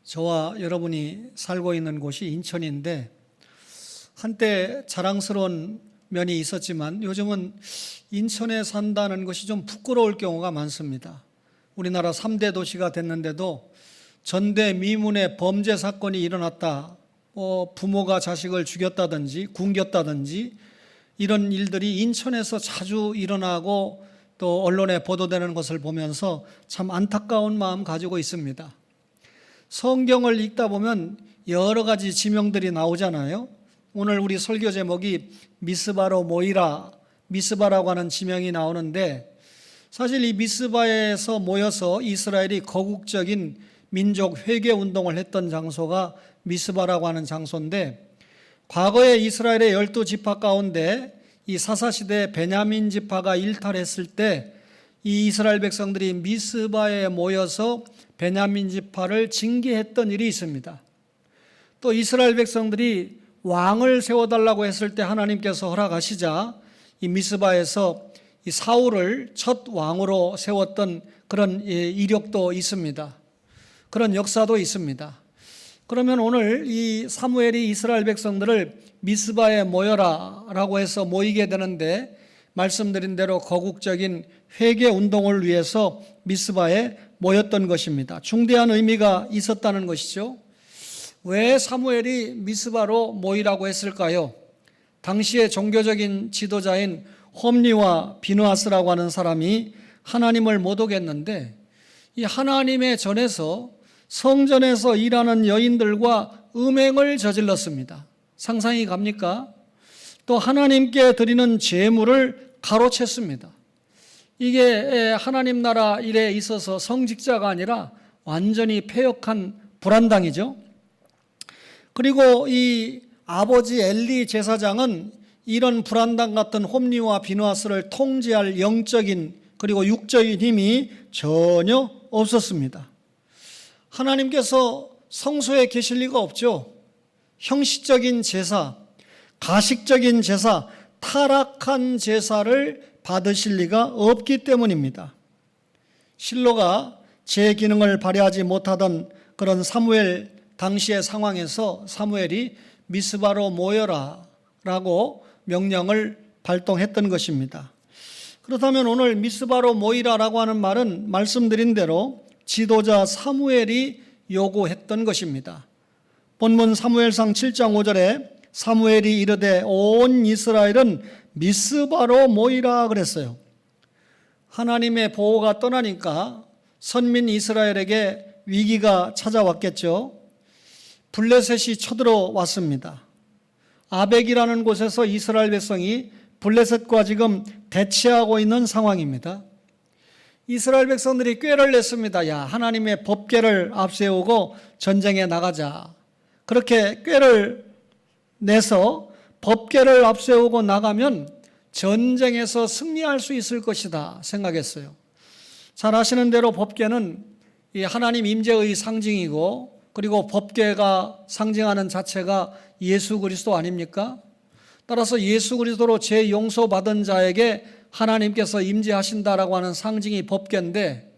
저와 여러분이 살고 있는 곳이 인천인데 한때 자랑스러운 면이 있었지만 요즘은 인천에 산다는 것이 좀 부끄러울 경우가 많습니다. 우리나라 3대 도시가 됐는데도 전대미문의 범죄 사건이 일어났다, 부모가 자식을 죽였다든지 굶겼다든지 이런 일들이 인천에서 자주 일어나고 또 언론에 보도되는 것을 보면서 참 안타까운 마음 가지고 있습니다. 성경을 읽다 보면 여러 가지 지명들이 나오잖아요. 오늘 우리 설교 제목이 미스바로 모이라, 미스바라고 하는 지명이 나오는데 사실 이 미스바에서 모여서 이스라엘이 거국적인 민족 회개 운동을 했던 장소가 미스바라고 하는 장소인데 과거에 이스라엘의 12지파 가운데 이 사사시대 베냐민 지파가 일탈했을 때 이 이스라엘 백성들이 미스바에 모여서 베냐민 지파를 징계했던 일이 있습니다. 또 이스라엘 백성들이 왕을 세워달라고 했을 때 하나님께서 허락하시자 이 미스바에서 이 사울을 첫 왕으로 세웠던 그런 이력도 있습니다. 그런 역사도 있습니다. 그러면 오늘 이 사무엘이 이스라엘 백성들을 미스바에 모여라 라고 해서 모이게 되는데 말씀드린 대로 거국적인 회개 운동을 위해서 미스바에 모였던 것입니다. 중대한 의미가 있었다는 것이죠. 왜 사무엘이 미스바로 모이라고 했을까요? 당시의 종교적인 지도자인 홈리와 비느하스라고 하는 사람이 하나님을 모독했는데 이 하나님의 전에서 성전에서 일하는 여인들과 음행을 저질렀습니다. 상상이 갑니까? 또 하나님께 드리는 제물을 가로챘습니다. 이게 하나님 나라 일에 있어서 성직자가 아니라 완전히 패역한 불안당이죠. 그리고 이 아버지 엘리 제사장은 이런 불안당 같은 홈리와 비느하스를 통제할 영적인 그리고 육적인 힘이 전혀 없었습니다. 하나님께서 성소에 계실 리가 없죠. 형식적인 제사, 가식적인 제사, 타락한 제사를 받으실 리가 없기 때문입니다. 실로가 제 기능을 발휘하지 못하던 그런 사무엘 당시의 상황에서 사무엘이 미스바로 모여라 라고 명령을 발동했던 것입니다. 그렇다면 오늘 미스바로 모이라라고 하는 말은 말씀드린 대로 지도자 사무엘이 요구했던 것입니다. 본문 사무엘상 7장 5절에 사무엘이 이르되 온 이스라엘은 미스바로 모이라 그랬어요. 하나님의 보호가 떠나니까 선민 이스라엘에게 위기가 찾아왔겠죠. 블레셋이 쳐들어왔습니다. 아벡이라는 곳에서 이스라엘 백성이 블레셋과 지금 대치하고 있는 상황입니다. 이스라엘 백성들이 꾀를 냈습니다. 야, 하나님의 법궤를 앞세우고 전쟁에 나가자. 그렇게 꾀를 내서 법궤를 앞세우고 나가면 전쟁에서 승리할 수 있을 것이다 생각했어요. 잘 아시는 대로 법궤는 이 하나님 임재의 상징이고 그리고 법궤가 상징하는 자체가 예수 그리스도 아닙니까? 따라서 예수 그리스도로 죄 용서받은 자에게 하나님께서 임재하신다라고 하는 상징이 법궤인데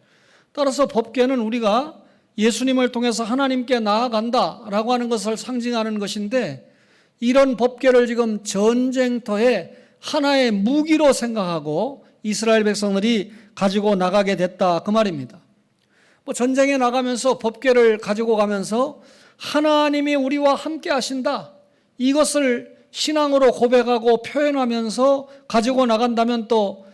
따라서 법궤는 우리가 예수님을 통해서 하나님께 나아간다라고 하는 것을 상징하는 것인데 이런 법궤를 지금 전쟁터에 하나의 무기로 생각하고 이스라엘 백성들이 가지고 나가게 됐다 그 말입니다. 전쟁에 나가면서 법궤를 가지고 가면서 하나님이 우리와 함께 하신다 이것을 신앙으로 고백하고 표현하면서 가지고 나간다면 또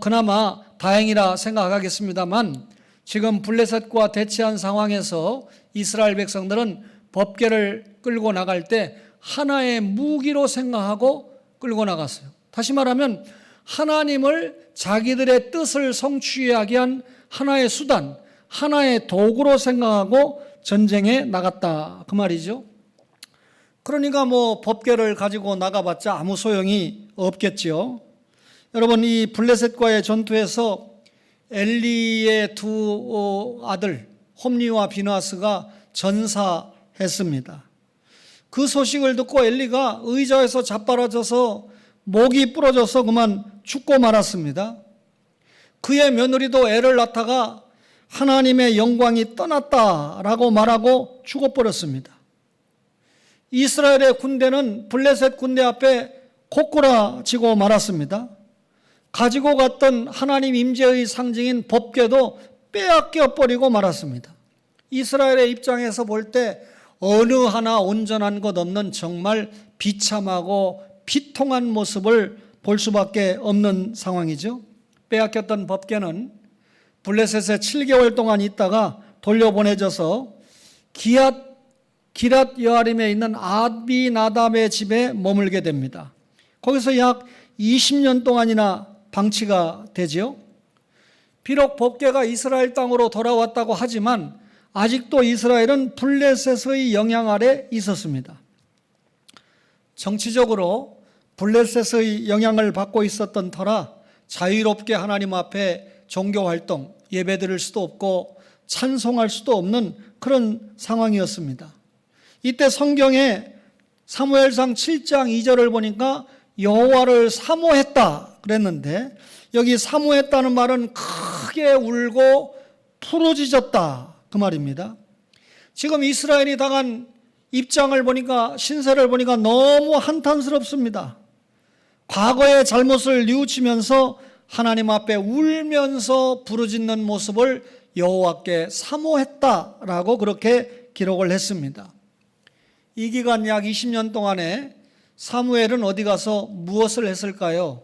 그나마 다행이라 생각하겠습니다만 지금 블레셋과 대치한 상황에서 이스라엘 백성들은 법궤를 끌고 나갈 때 하나의 무기로 생각하고 끌고 나갔어요. 다시 말하면 하나님을 자기들의 뜻을 성취하게 한 하나의 수단, 하나의 도구로 생각하고 전쟁에 나갔다 그 말이죠. 그러니까 법궤를 가지고 나가봤자 아무 소용이 없겠죠. 여러분 이 블레셋과의 전투에서 엘리의 두 아들 홈리와 비느하스가 전사했습니다. 그 소식을 듣고 엘리가 의자에서 자빠라져서 목이 부러져서 그만 죽고 말았습니다. 그의 며느리도 애를 낳다가 하나님의 영광이 떠났다라고 말하고 죽어버렸습니다. 이스라엘의 군대는 블레셋 군대 앞에 고꾸라지고 말았습니다. 가지고 갔던 하나님 임재의 상징인 법궤도 빼앗겨 버리고 말았습니다. 이스라엘의 입장에서 볼 때 어느 하나 온전한 것 없는 정말 비참하고 비통한 모습을 볼 수밖에 없는 상황이죠. 빼앗겼던 법궤는 블레셋에 7개월 동안 있다가 돌려보내져서 기랏 여아림에 있는 아비나답의 집에 머물게 됩니다. 거기서 약 20년 동안이나 방치가 되지요. 비록 법궤가 이스라엘 땅으로 돌아왔다고 하지만 아직도 이스라엘은 블레셋의 영향 아래 있었습니다. 정치적으로 블레셋의 영향을 받고 있었던 터라 자유롭게 하나님 앞에 종교활동, 예배드릴 수도 없고 찬송할 수도 없는 그런 상황이었습니다. 이때 성경에 사무엘상 7장 2절을 보니까 여호와를 사모했다 그랬는데, 여기 사모했다는 말은 크게 울고 부르짖었다 그 말입니다. 지금 이스라엘이 당한 입장을 보니까, 신세를 보니까 너무 한탄스럽습니다. 과거의 잘못을 뉘우치면서 하나님 앞에 울면서 부르짖는 모습을 여호와께 사모했다라고 그렇게 기록을 했습니다. 이 기간 약 20년 동안에 사무엘은 어디 가서 무엇을 했을까요?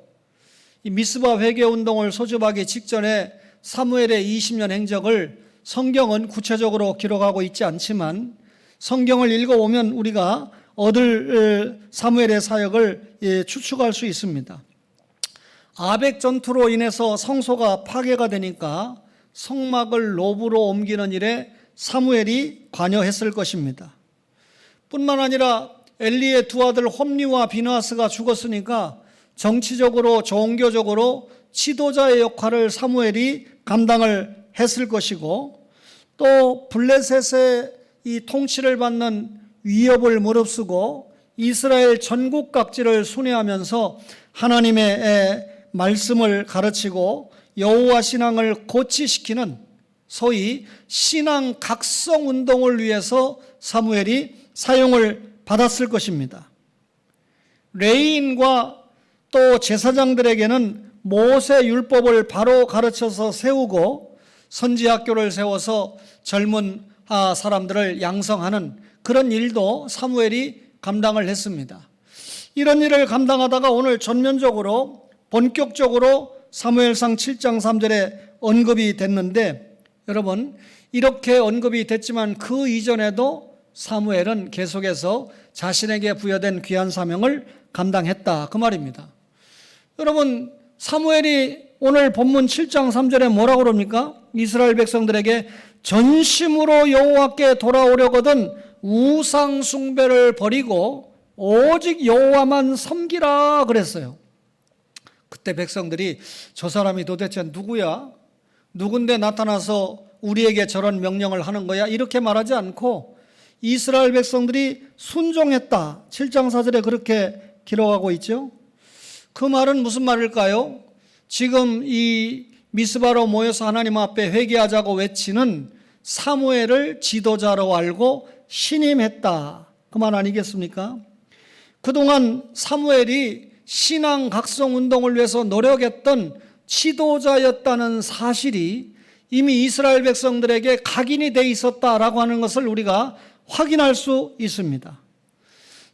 이 미스바 회개운동을 소집하기 직전에 사무엘의 20년 행적을 성경은 구체적으로 기록하고 있지 않지만 성경을 읽어보면 우리가 얻을 사무엘의 사역을 추측할 수 있습니다. 아벡 전투로 인해서 성소가 파괴가 되니까 성막을 노브로 옮기는 일에 사무엘이 관여했을 것입니다. 뿐만 아니라 엘리의 두 아들 홈리와 비느하스가 죽었으니까 정치적으로 종교적으로 지도자의 역할을 사무엘이 감당을 했을 것이고, 또 블레셋의 이 통치를 받는 위협을 무릅쓰고 이스라엘 전국 각지를 순회하면서 하나님의 말씀을 가르치고 여호와 신앙을 고취시키는 소위 신앙 각성 운동을 위해서 사무엘이 사용을 받았을 것입니다. 레위인과 또 제사장들에게는 모세 율법을 바로 가르쳐서 세우고 선지학교를 세워서 젊은 사람들을 양성하는 그런 일도 사무엘이 감당을 했습니다. 이런 일을 감당하다가 오늘 전면적으로 본격적으로 사무엘상 7장 3절에 언급이 됐는데, 여러분 이렇게 언급이 됐지만 그 이전에도 사무엘은 계속해서 자신에게 부여된 귀한 사명을 감당했다 그 말입니다. 여러분 사무엘이 오늘 본문 7장 3절에 뭐라고 그럽니까? 이스라엘 백성들에게 전심으로 여호와께 돌아오려거든 우상 숭배를 버리고 오직 여호와만 섬기라 그랬어요. 그때 백성들이 저 사람이 도대체 누구야? 누군데 나타나서 우리에게 저런 명령을 하는 거야? 이렇게 말하지 않고 이스라엘 백성들이 순종했다. 7장 4절에 그렇게 기록하고 있죠. 그 말은 무슨 말일까요? 지금 이 미스바로 모여서 하나님 앞에 회개하자고 외치는 사무엘을 지도자로 알고 신임했다. 그 말 아니겠습니까? 그동안 사무엘이 신앙 각성 운동을 위해서 노력했던 지도자였다는 사실이 이미 이스라엘 백성들에게 각인이 돼 있었다라고 하는 것을 우리가 확인할 수 있습니다.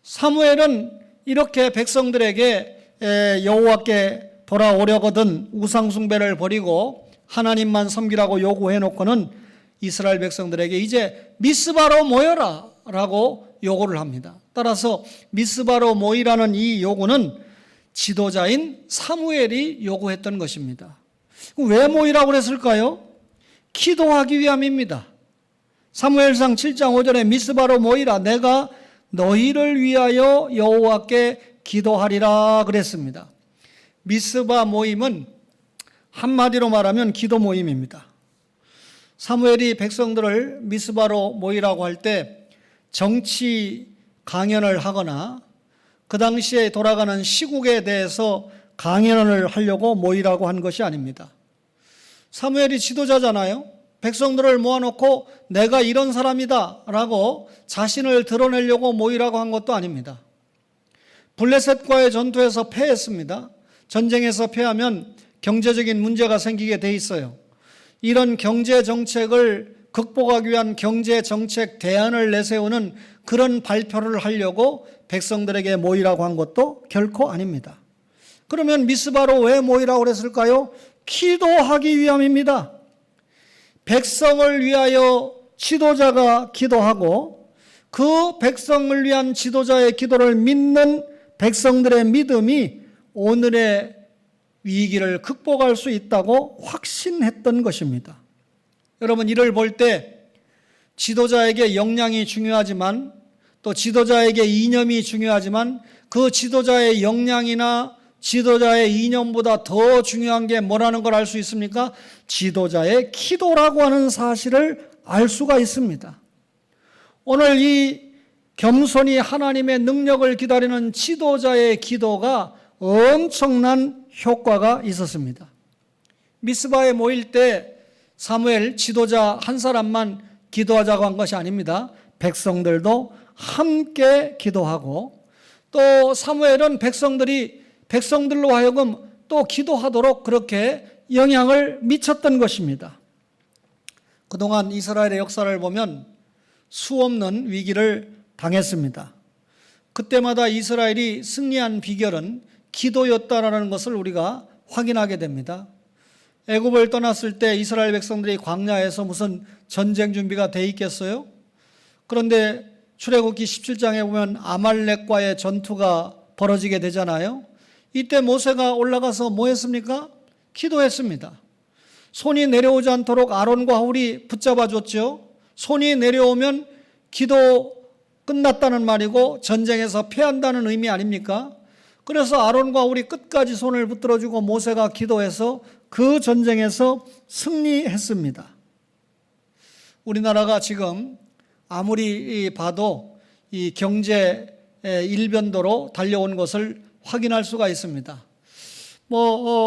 사무엘은 이렇게 백성들에게 여호와께 돌아오려거든 우상 숭배를 버리고 하나님만 섬기라고 요구해 놓고는 이스라엘 백성들에게 이제 미스바로 모여라 라고 요구를 합니다. 따라서 미스바로 모이라는 이 요구는 지도자인 사무엘이 요구했던 것입니다. 왜 모이라고 그랬을까요? 기도하기 위함입니다. 사무엘상 7장 5절에 미스바로 모이라 내가 너희를 위하여 여호와께 기도하리라 그랬습니다. 미스바 모임은 한마디로 말하면 기도 모임입니다. 사무엘이 백성들을 미스바로 모이라고 할 때 정치 강연을 하거나 그 당시에 돌아가는 시국에 대해서 강연을 하려고 모이라고 한 것이 아닙니다. 사무엘이 지도자잖아요. 백성들을 모아놓고 내가 이런 사람이다 라고 자신을 드러내려고 모이라고 한 것도 아닙니다. 블레셋과의 전투에서 패했습니다. 전쟁에서 패하면 경제적인 문제가 생기게 돼 있어요. 이런 경제 정책을 극복하기 위한 경제 정책 대안을 내세우는 그런 발표를 하려고 백성들에게 모이라고 한 것도 결코 아닙니다. 그러면 미스바로 왜 모이라고 그랬을까요? 기도하기 위함입니다. 백성을 위하여 지도자가 기도하고 그 백성을 위한 지도자의 기도를 믿는 백성들의 믿음이 오늘의 위기를 극복할 수 있다고 확신했던 것입니다. 여러분, 이를 볼 때 지도자에게 역량이 중요하지만 또 지도자에게 이념이 중요하지만 그 지도자의 역량이나 지도자의 이념보다 더 중요한 게 뭐라는 걸 알 수 있습니까? 지도자의 기도라고 하는 사실을 알 수가 있습니다. 오늘 이 겸손히 하나님의 능력을 기다리는 지도자의 기도가 엄청난 효과가 있었습니다. 미스바에 모일 때 사무엘 지도자 한 사람만 기도하자고 한 것이 아닙니다. 백성들도 함께 기도하고 또 사무엘은 백성들로 하여금 또 기도하도록 그렇게 영향을 미쳤던 것입니다. 그동안 이스라엘의 역사를 보면 수없는 위기를 당했습니다. 그때마다 이스라엘이 승리한 비결은 기도였다라는 것을 우리가 확인하게 됩니다. 애굽을 떠났을 때 이스라엘 백성들이 광야에서 무슨 전쟁 준비가 돼 있겠어요? 그런데 출애굽기 17장에 보면 아말렉과의 전투가 벌어지게 되잖아요. 이때 모세가 올라가서 뭐 했습니까? 기도했습니다. 손이 내려오지 않도록 아론과 훌이 붙잡아 줬죠. 손이 내려오면 기도 끝났다는 말이고 전쟁에서 패한다는 의미 아닙니까? 그래서 아론과 훌이 끝까지 손을 붙들어주고 모세가 기도해서 그 전쟁에서 승리했습니다. 우리나라가 지금 아무리 봐도 이 경제 일변도로 달려온 것을 확인할 수가 있습니다.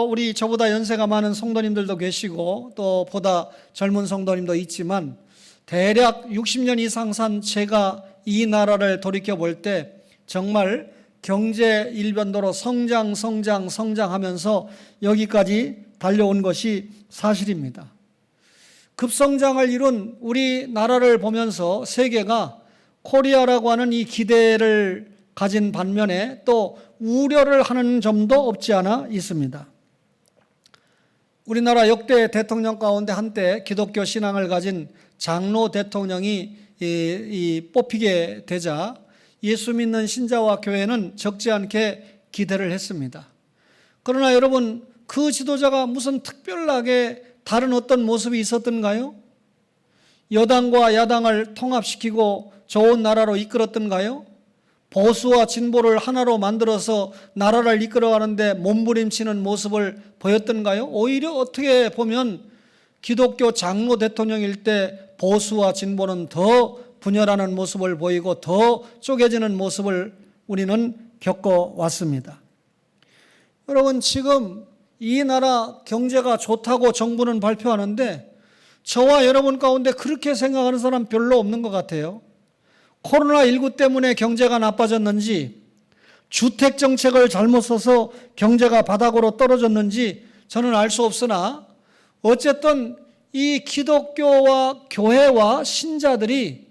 우리 저보다 연세가 많은 성도님들도 계시고 또 보다 젊은 성도님도 있지만 대략 60년 이상 산 제가 이 나라를 돌이켜 볼 때 정말 경제 일변도로 성장하면서 여기까지 달려온 것이 사실입니다. 급성장을 이룬 우리나라를 보면서 세계가 코리아라고 하는 이 기대를 가진 반면에 또 우려를 하는 점도 없지 않아 있습니다. 우리나라 역대 대통령 가운데 한때 기독교 신앙을 가진 장로 대통령이 뽑히게 되자 예수 믿는 신자와 교회는 적지 않게 기대를 했습니다. 그러나 여러분, 그 지도자가 무슨 특별하게 다른 어떤 모습이 있었던가요? 여당과 야당을 통합시키고 좋은 나라로 이끌었던가요? 보수와 진보를 하나로 만들어서 나라를 이끌어가는데 몸부림치는 모습을 보였던가요? 오히려 어떻게 보면 기독교 장로 대통령일 때 보수와 진보는 더 분열하는 모습을 보이고 더 쪼개지는 모습을 우리는 겪어왔습니다. 여러분, 지금 이 나라 경제가 좋다고 정부는 발표하는데 저와 여러분 가운데 그렇게 생각하는 사람 별로 없는 것 같아요. 코로나19 때문에 경제가 나빠졌는지, 주택 정책을 잘못 써서 경제가 바닥으로 떨어졌는지 저는 알 수 없으나 어쨌든 이 기독교와 교회와 신자들이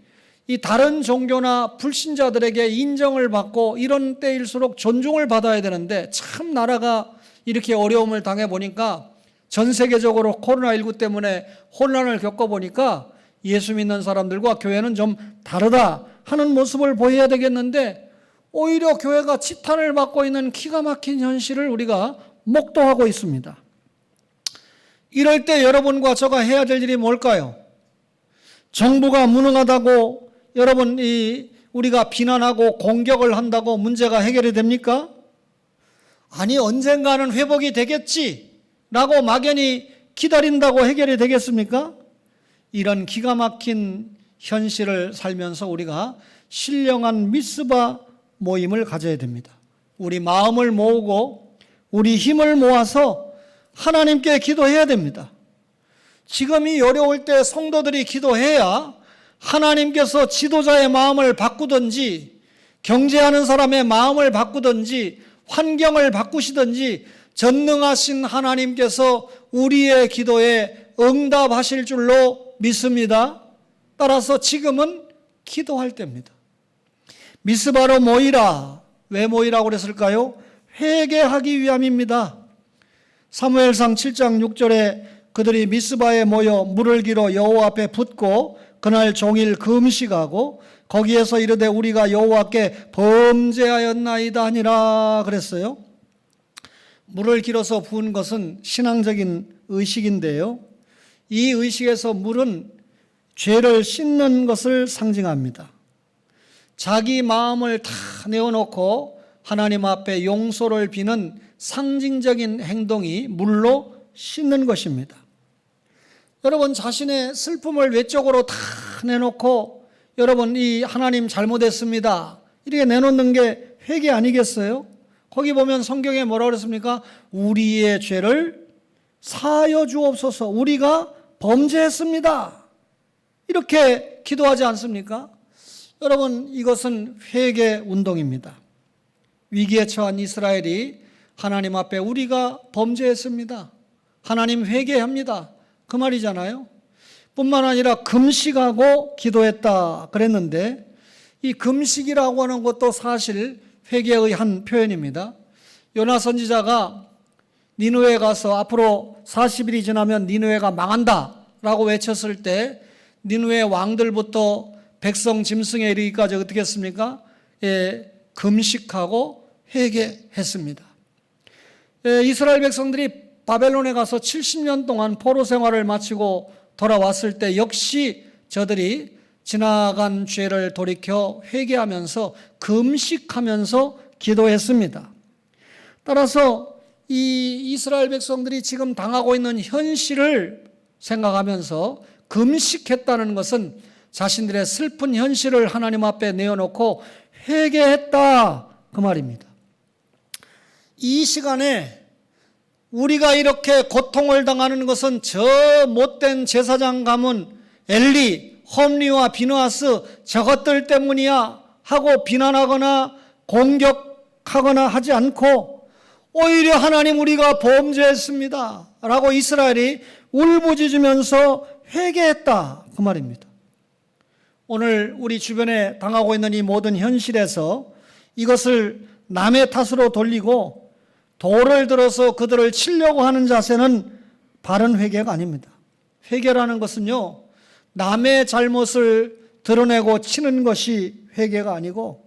이 다른 종교나 불신자들에게 인정을 받고 이런 때일수록 존중을 받아야 되는데 참 나라가 이렇게 어려움을 당해보니까 전 세계적으로 코로나19 때문에 혼란을 겪어보니까 예수 믿는 사람들과 교회는 좀 다르다 하는 모습을 보여야 되겠는데 오히려 교회가 지탄을 받고 있는 기가 막힌 현실을 우리가 목도하고 있습니다. 이럴 때 여러분과 저가 해야 될 일이 뭘까요? 정부가 무능하다고 여러분 우리가 비난하고 공격을 한다고 문제가 해결이 됩니까? 아니, 언젠가는 회복이 되겠지라고 막연히 기다린다고 해결이 되겠습니까? 이런 기가 막힌 현실을 살면서 우리가 신령한 미스바 모임을 가져야 됩니다. 우리 마음을 모으고 우리 힘을 모아서 하나님께 기도해야 됩니다. 지금이 어려울 때 성도들이 기도해야 하나님께서 지도자의 마음을 바꾸든지 경제하는 사람의 마음을 바꾸든지 환경을 바꾸시든지 전능하신 하나님께서 우리의 기도에 응답하실 줄로 믿습니다. 따라서 지금은 기도할 때입니다. 미스바로 모이라. 왜 모이라고 그랬을까요? 회개하기 위함입니다. 사무엘상 7장 6절에 그들이 미스바에 모여 물을 길어 여호와 앞에 붓고 그날 종일 금식하고 거기에서 이르되 우리가 여호와께 범죄하였나이다 하니라 그랬어요. 물을 길어서 부은 것은 신앙적인 의식인데요. 이 의식에서 물은 죄를 씻는 것을 상징합니다. 자기 마음을 다 내어놓고 하나님 앞에 용서를 비는 상징적인 행동이 물로 씻는 것입니다. 여러분 자신의 슬픔을 외적으로 다 내놓고 여러분 이 하나님 잘못했습니다 이렇게 내놓는 게 회개 아니겠어요? 거기 보면 성경에 뭐라고 그랬습니까? 우리의 죄를 사하여 주옵소서. 우리가 범죄했습니다. 이렇게 기도하지 않습니까? 여러분 이것은 회개 운동입니다. 위기에 처한 이스라엘이 하나님 앞에 우리가 범죄했습니다. 하나님 회개합니다. 그 말이잖아요. 뿐만 아니라 금식하고 기도했다 그랬는데 이 금식이라고 하는 것도 사실 회개의 한 표현입니다. 요나 선지자가 니느웨에 가서 앞으로 40일이 지나면 니느웨가 망한다 라고 외쳤을 때 니느웨 왕들부터 백성 짐승에 이르기까지 어떻게 했습니까? 금식하고 회개했습니다. 이스라엘 백성들이 바벨론에 가서 70년 동안 포로 생활을 마치고 돌아왔을 때 역시 저들이 지나간 죄를 돌이켜 회개하면서 금식하면서 기도했습니다. 따라서 이 이스라엘 백성들이 지금 당하고 있는 현실을 생각하면서 금식했다는 것은 자신들의 슬픈 현실을 하나님 앞에 내어놓고 회개했다 그 말입니다. 이 시간에 우리가 이렇게 고통을 당하는 것은 저 못된 제사장 가문 엘리, 홈리와 비느하스 저것들 때문이야 하고 비난하거나 공격하거나 하지 않고 오히려 하나님 우리가 범죄했습니다 라고 이스라엘이 울부짖으면서 회개했다 그 말입니다. 오늘 우리 주변에 당하고 있는 이 모든 현실에서 이것을 남의 탓으로 돌리고 돌을 들어서 그들을 치려고 하는 자세는 바른 회개가 아닙니다. 회개라는 것은요, 남의 잘못을 드러내고 치는 것이 회개가 아니고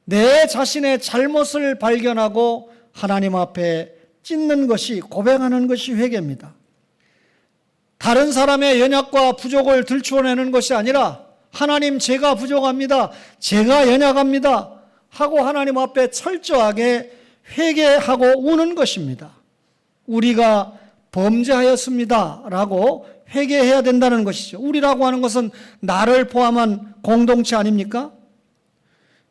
내 자신의 잘못을 발견하고 하나님 앞에 찢는 것이, 고백하는 것이 회개입니다. 다른 사람의 연약과 부족을 들추어내는 것이 아니라 하나님 제가 부족합니다. 제가 연약합니다. 하고 하나님 앞에 철저하게 회개하고 우는 것입니다. 우리가 범죄하였습니다 라고 회개해야 된다는 것이죠. 우리라고 하는 것은 나를 포함한 공동체 아닙니까?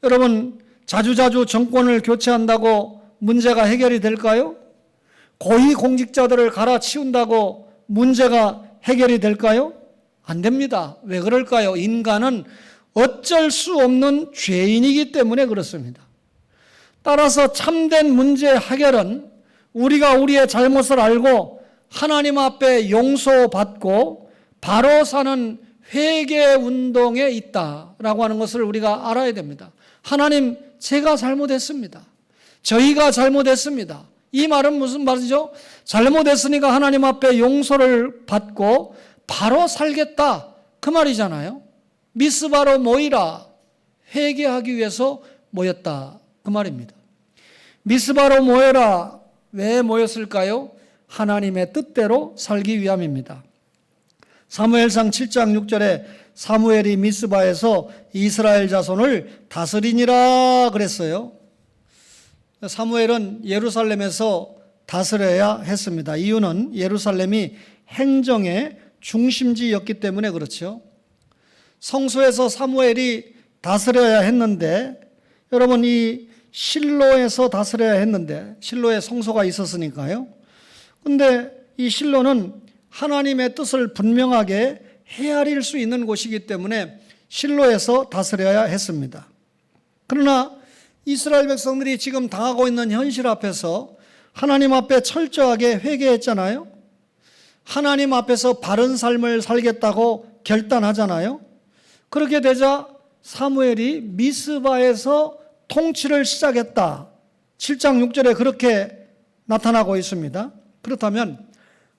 여러분 자주자주 정권을 교체한다고 문제가 해결이 될까요? 고위공직자들을 갈아치운다고 문제가 해결이 될까요? 안 됩니다. 왜 그럴까요? 인간은 어쩔 수 없는 죄인이기 때문에 그렇습니다. 따라서 참된 문제 해결은 우리가 우리의 잘못을 알고 하나님 앞에 용서받고 바로 사는 회개 운동에 있다라고 하는 것을 우리가 알아야 됩니다. 하나님 제가 잘못했습니다. 저희가 잘못했습니다. 이 말은 무슨 말이죠? 잘못했으니까 하나님 앞에 용서를 받고 바로 살겠다 그 말이잖아요. 미스바로 모이라, 회개하기 위해서 모였다 그 말입니다. 미스바로 모여라, 왜 모였을까요? 하나님의 뜻대로 살기 위함입니다. 사무엘상 7장 6절에 사무엘이 미스바에서 이스라엘 자손을 다스리니라 그랬어요. 사무엘은 예루살렘에서 다스려야 했습니다. 이유는 예루살렘이 행정의 중심지였기 때문에 그렇죠. 성소에서 사무엘이 다스려야 했는데 여러분 이 실로에서 다스려야 했는데 실로에 성소가 있었으니까요. 근데 이 실로는 하나님의 뜻을 분명하게 헤아릴 수 있는 곳이기 때문에 실로에서 다스려야 했습니다. 그러나 이스라엘 백성들이 지금 당하고 있는 현실 앞에서 하나님 앞에 철저하게 회개했잖아요. 하나님 앞에서 바른 삶을 살겠다고 결단하잖아요. 그렇게 되자 사무엘이 미스바에서 통치를 시작했다. 7장 6절에 그렇게 나타나고 있습니다. 그렇다면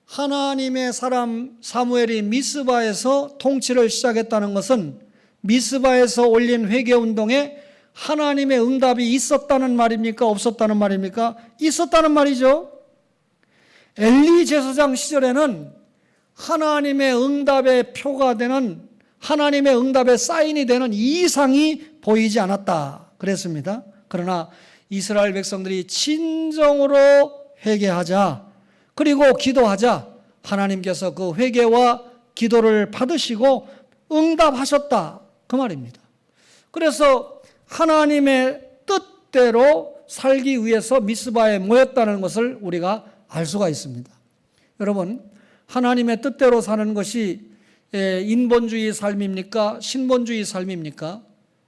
하나님의 사람 사무엘이 미스바에서 통치를 시작했다는 것은 미스바에서 올린 회개운동에 하나님의 응답이 있었다는 말입니까? 없었다는 말입니까? 있었다는 말이죠. 엘리 제사장 시절에는 하나님의 응답의 표가 되는, 하나님의 응답의 사인이 되는 이상이 보이지 않았다 그랬습니다. 그러나 이스라엘 백성들이 진정으로 회개하자, 그리고 기도하자 하나님께서 그 회개와 기도를 받으시고 응답하셨다 그 말입니다. 그래서 하나님의 뜻대로 살기 위해서 미스바에 모였다는 것을 우리가 알 수가 있습니다. 여러분, 하나님의 뜻대로 사는 것이 인본주의 삶입니까? 신본주의 삶입니까?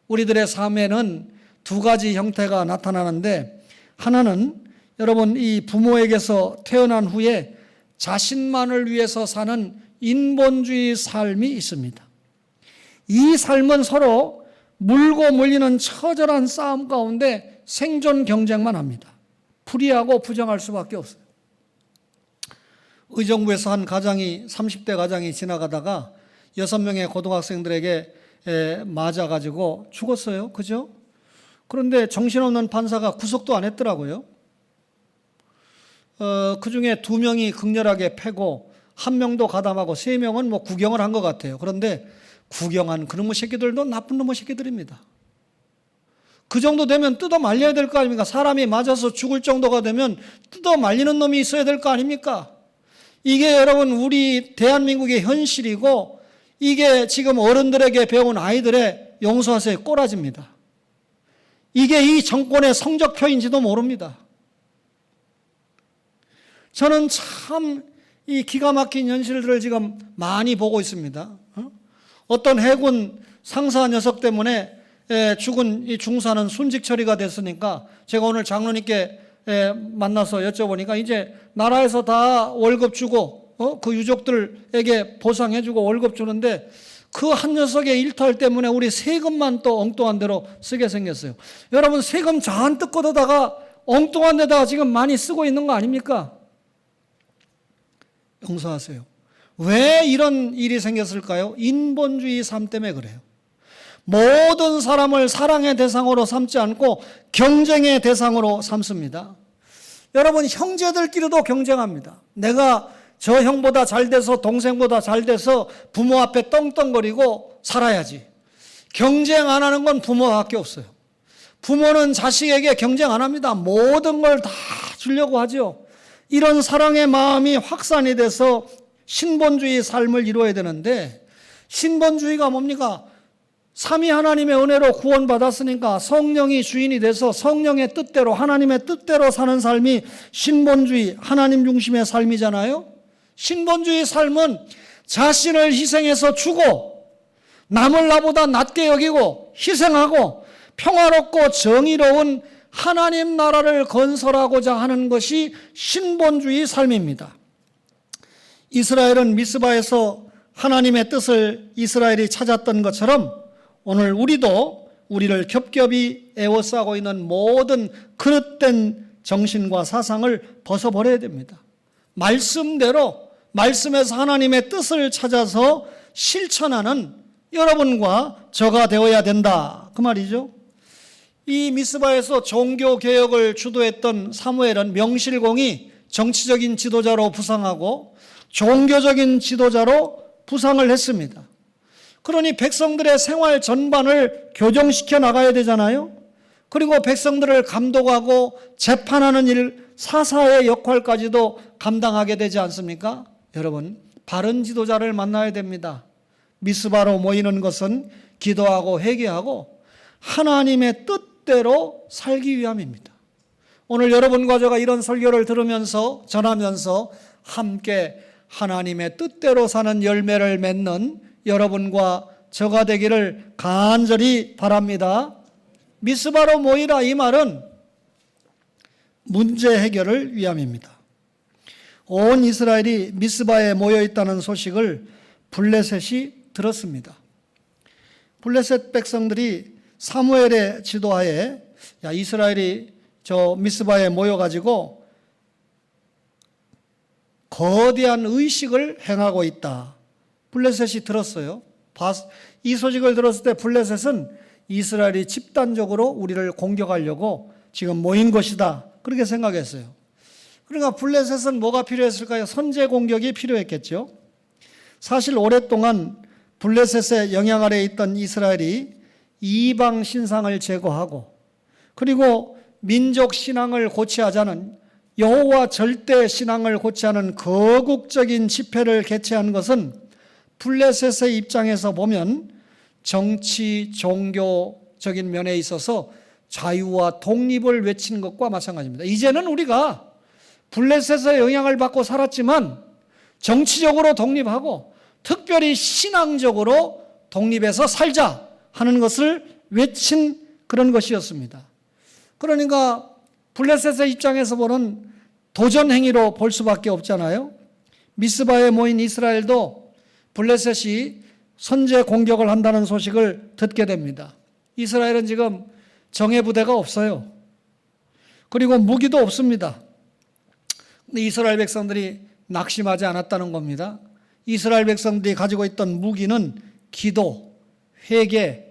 우리들의 삶에는 두 가지 형태가 나타나는데, 하나는 여러분 이 부모에게서 태어난 후에 자신만을 위해서 사는 인본주의 삶이 있습니다. 이 삶은 서로 물고 물리는 처절한 싸움 가운데 생존 경쟁만 합니다. 불의하고 부정할 수밖에 없어요. 의정부에서 한 가장이 30대 가장이 지나가다가 6명의 고등학생들에게 맞아가지고 죽었어요. 그죠? 그런데 정신없는 판사가 구속도 안 했더라고요. 그 중에 2명이 극렬하게 패고 1명도 가담하고 3명은 뭐 구경을 한 것 같아요. 그런데 구경한 그놈의 새끼들도 나쁜 놈의 새끼들입니다. 그 정도 되면 뜯어 말려야 될 거 아닙니까? 사람이 맞아서 죽을 정도가 되면 뜯어 말리는 놈이 있어야 될 거 아닙니까? 이게 여러분 우리 대한민국의 현실이고, 이게 지금 어른들에게 배운 아이들의 용서하세요 꼬라지입니다. 이게 이 정권의 성적표인지도 모릅니다. 저는 참 이 기가 막힌 현실들을 지금 많이 보고 있습니다. 어떤 해군 상사 녀석 때문에 죽은 이 중사는 순직 처리가 됐으니까 제가 오늘 장로님께 만나서 여쭤보니까 이제 나라에서 다 월급 주고 그 유족들에게 보상해 주고 월급 주는데 그 한 녀석의 일탈 때문에 우리 세금만 또 엉뚱한 데로 쓰게 생겼어요. 여러분, 세금 잔뜩 걷어다가 엉뚱한 데다가 지금 많이 쓰고 있는 거 아닙니까? 용서하세요. 왜 이런 일이 생겼을까요? 인본주의 삶 때문에 그래요. 모든 사람을 사랑의 대상으로 삼지 않고 경쟁의 대상으로 삼습니다. 여러분, 형제들끼리도 경쟁합니다. 내가 저 형보다 잘 돼서 동생보다 잘 돼서 부모 앞에 떵떵거리고 살아야지. 경쟁 안 하는 건 부모밖에 없어요. 부모는 자식에게 경쟁 안 합니다. 모든 걸 다 주려고 하죠. 이런 사랑의 마음이 확산이 돼서 신본주의 삶을 이루어야 되는데, 신본주의가 뭡니까? 삼위 하나님의 은혜로 구원받았으니까 성령이 주인이 돼서 성령의 뜻대로, 하나님의 뜻대로 사는 삶이 신본주의, 하나님 중심의 삶이잖아요. 신본주의 삶은 자신을 희생해서 주고 남을 나보다 낮게 여기고 희생하고 평화롭고 정의로운 하나님 나라를 건설하고자 하는 것이 신본주의 삶입니다. 이스라엘은 미스바에서 하나님의 뜻을 이스라엘이 찾았던 것처럼 오늘 우리도 우리를 겹겹이 에워싸고 있는 모든 그릇된 정신과 사상을 벗어버려야 됩니다. 말씀대로, 말씀에서 하나님의 뜻을 찾아서 실천하는 여러분과 저가 되어야 된다 그 말이죠. 이 미스바에서 종교개혁을 주도했던 사무엘은 명실공히 정치적인 지도자로 부상하고 종교적인 지도자로 부상을 했습니다. 그러니 백성들의 생활 전반을 교정시켜 나가야 되잖아요. 그리고 백성들을 감독하고 재판하는 일, 사사의 역할까지도 감당하게 되지 않습니까? 여러분, 바른 지도자를 만나야 됩니다. 미스바로 모이는 것은 기도하고 회개하고 하나님의 뜻대로 살기 위함입니다. 오늘 여러분과 제가 이런 설교를 들으면서 전하면서 함께 하나님의 뜻대로 사는 열매를 맺는 여러분과 저가 되기를 간절히 바랍니다. 미스바로 모이라, 이 말은 문제 해결을 위함입니다. 온 이스라엘이 미스바에 모여 있다는 소식을 블레셋이 들었습니다. 블레셋 백성들이 사무엘의 지도하에 이스라엘이 저 미스바에 모여가지고 거대한 의식을 행하고 있다. 블레셋이 들었어요. 이 소식을 들었을 때 블레셋은 이스라엘이 집단적으로 우리를 공격하려고 지금 모인 것이다, 그렇게 생각했어요. 그러니까 블레셋은 뭐가 필요했을까요? 선제 공격이 필요했겠죠. 사실 오랫동안 블레셋의 영향 아래에 있던 이스라엘이 이방 신상을 제거하고 그리고 민족 신앙을 고취하자는, 여호와 절대 신앙을 고취하는 거국적인 집회를 개최한 것은 블레셋의 입장에서 보면 정치, 종교적인 면에 있어서 자유와 독립을 외친 것과 마찬가지입니다. 이제는 우리가 블레셋의 영향을 받고 살았지만 정치적으로 독립하고 특별히 신앙적으로 독립해서 살자 하는 것을 외친 그런 것이었습니다. 그러니까 블레셋의 입장에서 보는 도전 행위로 볼 수밖에 없잖아요. 미스바에 모인 이스라엘도 블레셋이 선제 공격을 한다는 소식을 듣게 됩니다. 이스라엘은 지금 정예부대가 없어요. 그리고 무기도 없습니다. 근데 이스라엘 백성들이 낙심하지 않았다는 겁니다. 이스라엘 백성들이 가지고 있던 무기는 기도, 회개,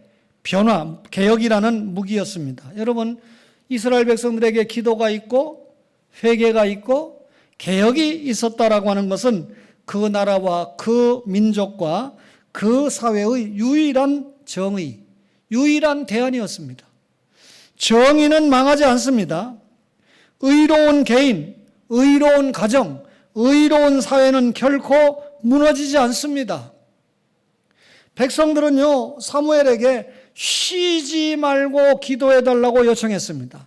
변화, 개혁이라는 무기였습니다. 여러분, 이스라엘 백성들에게 기도가 있고 회개가 있고 개혁이 있었다라고 하는 것은 그 나라와 그 민족과 그 사회의 유일한 정의, 유일한 대안이었습니다. 정의는 망하지 않습니다. 의로운 개인, 의로운 가정, 의로운 사회는 결코 무너지지 않습니다. 백성들은요, 사무엘에게 쉬지 말고 기도해달라고 요청했습니다.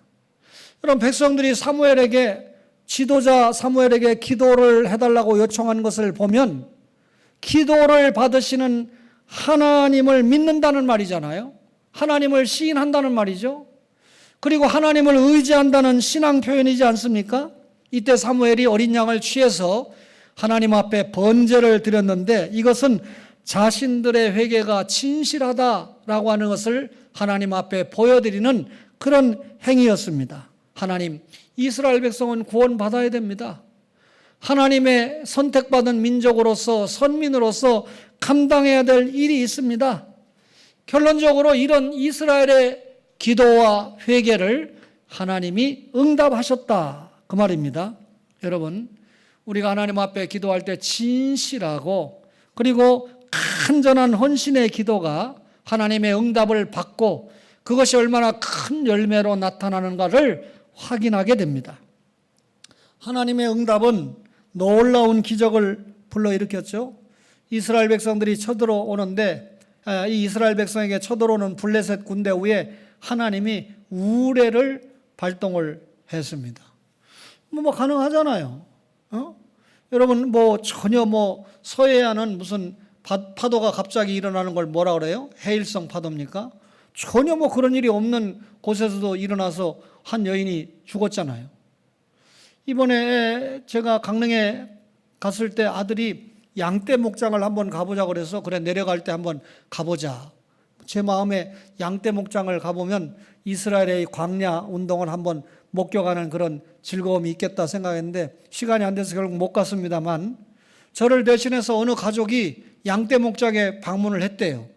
그럼 백성들이 사무엘에게, 지도자 사무엘에게 기도를 해달라고 요청한 것을 보면 기도를 받으시는 하나님을 믿는다는 말이잖아요. 하나님을 시인한다는 말이죠. 그리고 하나님을 의지한다는 신앙 표현이지 않습니까? 이때 사무엘이 어린 양을 취해서 하나님 앞에 번제를 드렸는데 이것은 자신들의 회개가 진실하다라고 하는 것을 하나님 앞에 보여드리는 그런 행위였습니다. 하나님, 이스라엘 백성은 구원받아야 됩니다. 하나님의 선택받은 민족으로서, 선민으로서 감당해야 될 일이 있습니다. 결론적으로 이런 이스라엘의 기도와 회개를 하나님이 응답하셨다, 그 말입니다. 여러분, 우리가 하나님 앞에 기도할 때 진실하고 그리고 간절한 헌신의 기도가 하나님의 응답을 받고 그것이 얼마나 큰 열매로 나타나는가를 확인하게 됩니다. 하나님의 응답은 놀라운 기적을 불러일으켰죠. 이스라엘 백성들이 쳐들어오는데 이 이스라엘 백성에게 쳐들어오는 블레셋 군대 위에 하나님이 우레를 발동을 했습니다. 뭐 가능하잖아요. 여러분, 전혀 서해안은 무슨 파도가 갑자기 일어나는 걸 뭐라 그래요? 해일성 파도입니까? 전혀 그런 일이 없는 곳에서도 일어나서 한 여인이 죽었잖아요. 이번에 제가 강릉에 갔을 때 아들이 양떼 목장을 한번 가보자 그래서 그래, 내려갈 때 한번 가보자. 제 마음에 양떼 목장을 가보면 이스라엘의 광야 운동을 한번 목격하는 그런 즐거움이 있겠다 생각했는데 시간이 안 돼서 결국 못 갔습니다만, 저를 대신해서 어느 가족이 양떼 목장에 방문을 했대요.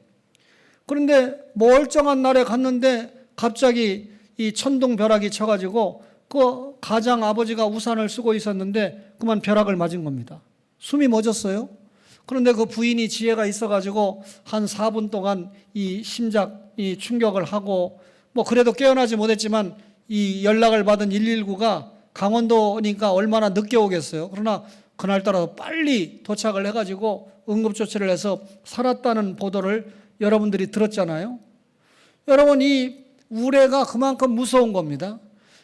그런데 멀쩡한 날에 갔는데 갑자기 이 천둥벼락이 쳐가지고 그 가장 아버지가 우산을 쓰고 있었는데 그만 벼락을 맞은 겁니다. 숨이 멎었어요. 그런데 그 부인이 지혜가 있어가지고 한 4분 동안 이 심장 이 충격을 하고 그래도 깨어나지 못했지만 이 연락을 받은 119가 강원도니까 얼마나 늦게 오겠어요. 그러나 그날따라 빨리 도착을 해가지고 응급조치를 해서 살았다는 보도를 여러분들이 들었잖아요. 여러분, 이 우레가 그만큼 무서운 겁니다.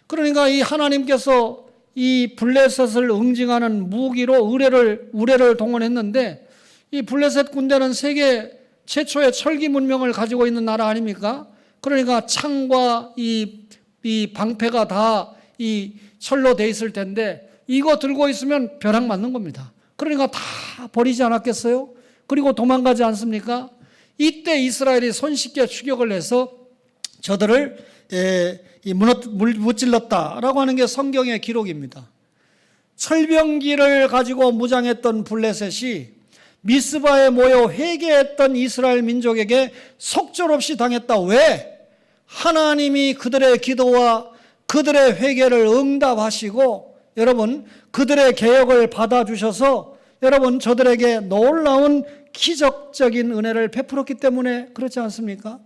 그러니까 이 하나님께서 이 블레셋을 응징하는 무기로 의뢰를 동원했는데, 이 블레셋 군대는 세계 최초의 철기 문명을 가지고 있는 나라 아닙니까? 그러니까 창과 이 방패가 다 이 철로 돼 있을 텐데, 이거 들고 있으면 벼락 맞는 겁니다. 그러니까 다 버리지 않았겠어요? 그리고 도망가지 않습니까? 이때 이스라엘이 손쉽게 추격을 해서 저들을 무찔렀다라고 하는 게 성경의 기록입니다. 철병기를 가지고 무장했던 블레셋이 미스바에 모여 회개했던 이스라엘 민족에게 속절없이 당했다. 왜? 하나님이 그들의 기도와 그들의 회개를 응답하시고, 여러분, 그들의 개혁을 받아주셔서 여러분 저들에게 놀라운 기적적인 은혜를 베풀었기 때문에 그렇지 않습니까?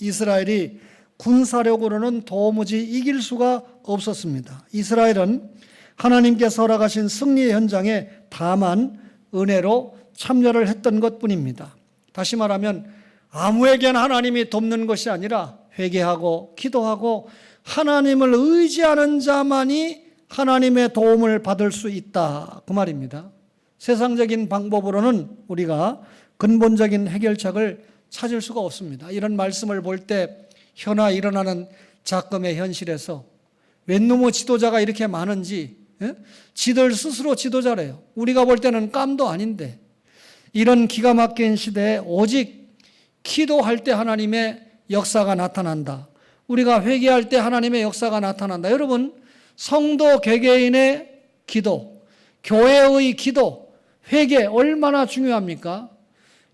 이스라엘이 군사력으로는 도무지 이길 수가 없었습니다. 이스라엘은 하나님께서 허락하신 승리의 현장에 다만 은혜로 참여를 했던 것뿐입니다. 다시 말하면 아무에게나 하나님이 돕는 것이 아니라 회개하고 기도하고 하나님을 의지하는 자만이 하나님의 도움을 받을 수 있다, 그 말입니다. 세상적인 방법으로는 우리가 근본적인 해결책을 찾을 수가 없습니다. 이런 말씀을 볼 때 현아 일어나는 작금의 현실에서 웬 놈의 지도자가 이렇게 많은지, 지들 스스로 지도자래요. 우리가 볼 때는 깜도 아닌데, 이런 기가 막힌 시대에 오직 기도할 때 하나님의 역사가 나타난다. 우리가 회개할 때 하나님의 역사가 나타난다. 여러분, 성도 개개인의 기도, 교회의 기도, 회개 얼마나 중요합니까?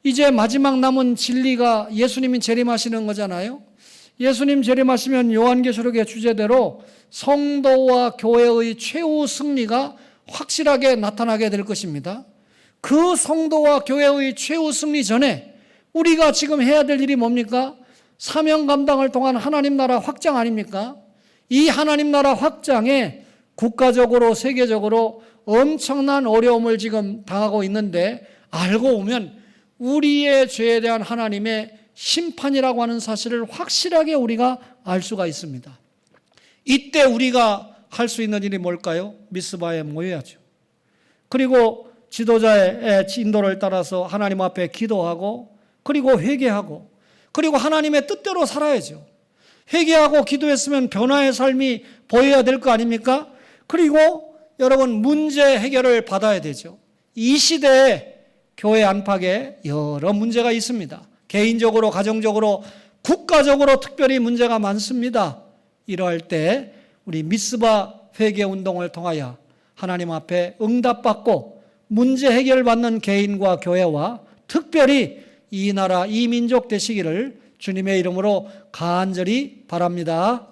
이제 마지막 남은 진리가 예수님이 재림하시는 거잖아요. 예수님 재림하시면 요한계시록의 주제대로 성도와 교회의 최후 승리가 확실하게 나타나게 될 것입니다. 그 성도와 교회의 최후 승리 전에 우리가 지금 해야 될 일이 뭡니까? 사명 감당을 통한 하나님 나라 확장 아닙니까? 이 하나님 나라 확장에 국가적으로 세계적으로 엄청난 어려움을 지금 당하고 있는데, 알고 보면 우리의 죄에 대한 하나님의 심판이라고 하는 사실을 확실하게 우리가 알 수가 있습니다. 이때 우리가 할 수 있는 일이 뭘까요? 미스바에 모여야죠. 그리고 지도자의 인도를 따라서 하나님 앞에 기도하고, 그리고 회개하고, 그리고 하나님의 뜻대로 살아야죠. 회개하고 기도했으면 변화의 삶이 보여야 될 거 아닙니까? 그리고 여러분, 문제 해결을 받아야 되죠. 이 시대에 교회 안팎에 여러 문제가 있습니다. 개인적으로, 가정적으로, 국가적으로 특별히 문제가 많습니다. 이러할 때 우리 미스바 회개 운동을 통하여 하나님 앞에 응답받고 문제 해결받는 개인과 교회와 특별히 이 나라, 이 민족 되시기를 주님의 이름으로 간절히 바랍니다.